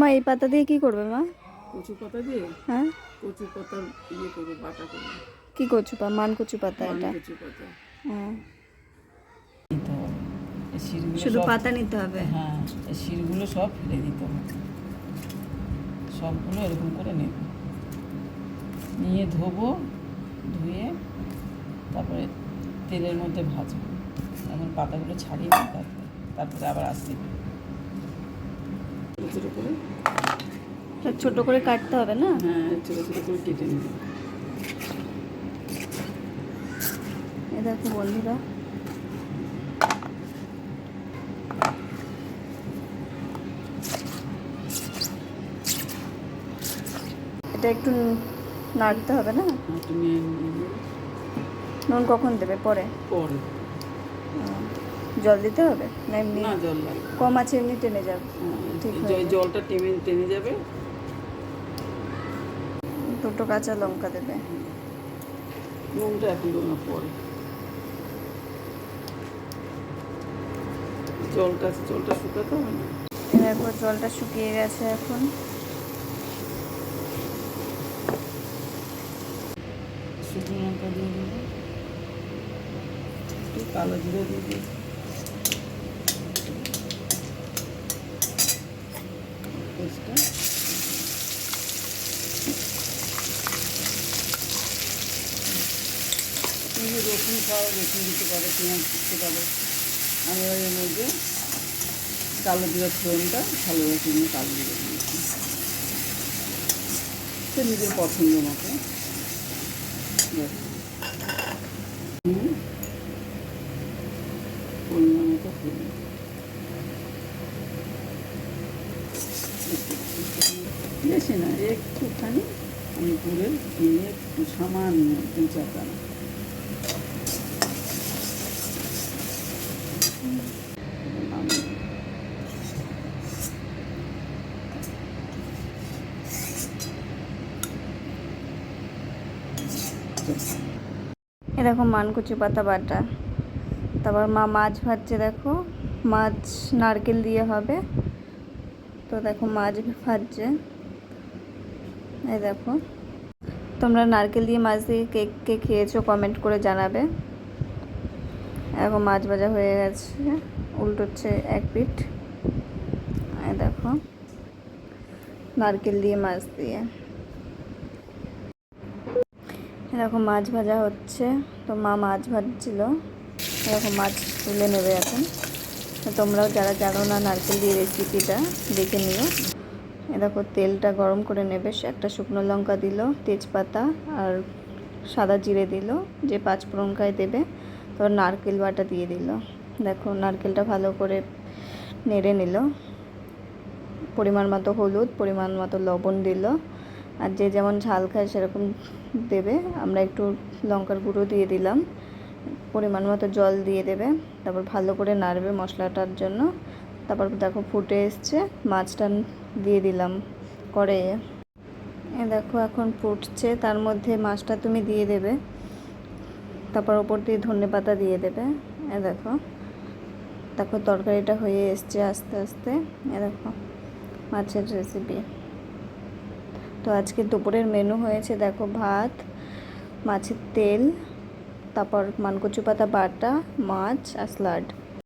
মা এই পাতা দিয়ে কি করবে মা? কচু পাতা দিয়ে? হ্যাঁ, কচু পাতার করবো, বাটা করবো। কি কচু পাতা? মান কচু পাতা এটা? কচু পাতা। হ্যাঁ, নিতে হবে এই শিরগুলো শুধু সব। পাতা নিতে হবে? হ্যাঁ, এই শিরগুলো সব ফেলে দিতে হবে। সবগুলো এরকম করে নেব, নিয়ে ধোবো, ধুয়ে তারপরে তেলের মধ্যে ভাজবো। এখন পাতাগুলো ছাড়িয়ে নিই, তারপরে আবার আসতে ছোটো করে। ছোট করে কাটতে হবে না? হ্যাঁ, ছোটো ছোটো করে কেটে নেব। এ দেখো বন্ধুরা, এটা একটু নাড়তে হবে না? তুমি নুন কখন দেবে? পরে? পরে। জল দিতে হবে না এমনি? না, জল লাগবে। কম আছে এমনি টেনে যাবে? ঠিক হয়ে যাবে। জলটা টেনে যাবে। দুটো কাঁচা লঙ্কা দেবে। নুনটা এখন দেবো না, পরে। জলটা শুকাতে হবে না? এরপর জলটা শুকিয়ে গেছে। এখন শুকনো লঙ্কা দিয়ে দেবো, একটু কালো জিরে দিয়ে দেবো, পেস্টটা। তুমি রসুন খাও, রসুন দিতে পারো, পেঁয়াজ দিতে পারো। আমি এর মধ্যে কালো জিরার ফোড়নটা ভালোবাসি, নিয়ে কালো জিরা দিয়েছি। সে নিজের পছন্দ মতো। পরিমাণ মতো ফেলি, বেশি না, একটুখানি আমি পুরে দিয়ে সামান্য 2-4 দানা। এরকম মানকুচি পাতা বাটা। তারপর মা মাছ ভাজছে, দেখো মাছ নারকেল দিয়ে হবে। তো দেখো মাছ ভাজছে, এই দেখো। তোমরা নারকেল দিয়ে মাছ দিয়ে কে খেয়েছো কমেন্ট করে জানাবে। এখন মাছ ভাজা হয়ে গেছে, উল্টোচ্ছে এক পিঠ। এই দেখো নারকেল দিয়ে মাছ দিয়ে। এরকম মাছ ভাজা হচ্ছে। তো মা মাছ ভাজছিল, এরকম মাছ তুলে নেবে এখন। তোমরাও যারা জানো না নারকেল দিয়ে রেসিপিটা দেখে নিও। দেখো তেলটা গরম করে নেবে, একটা শুকনো লঙ্কা দিল, তেজপাতা আর সাদা জিরে দিল, যে 5 ফোড়নকায় দেবে। তারপর নারকেল বাটা দিয়ে দিল। দেখো নারকেলটা ভালো করে নেড়ে নিল। পরিমাণ মতো হলুদ, পরিমাণ মতো লবণ দিল। আর যে যেমন ঝাল খায় সেরকম দেবে। আমরা একটু লঙ্কার গুঁড়ো দিয়ে দিলাম। পরিমাণ মতো জল দিয়ে দেবে। তারপর ভালো করে নাড়বে মশলাটার জন্য। তারপর দেখো ফুটে এসছে, মাছটা দিয়ে দিলাম কড়াইয়ে। দেখো এখন ফুটছে, তার মধ্যে মাছটা তুমি দিয়ে দেবে। তারপর ওপর দিয়ে ধনেপাতা দিয়ে দেবে। দেখো দেখো তরকারিটা হয়ে এসছে আস্তে আস্তে। দেখো মাছের রেসিপি। তো আজকে দুপুরের মেনু হয়েছে দেখো ভাত, মাছের তেল, তারপর মানকচু পাতা বাটা, মাছ আর স্যালাড।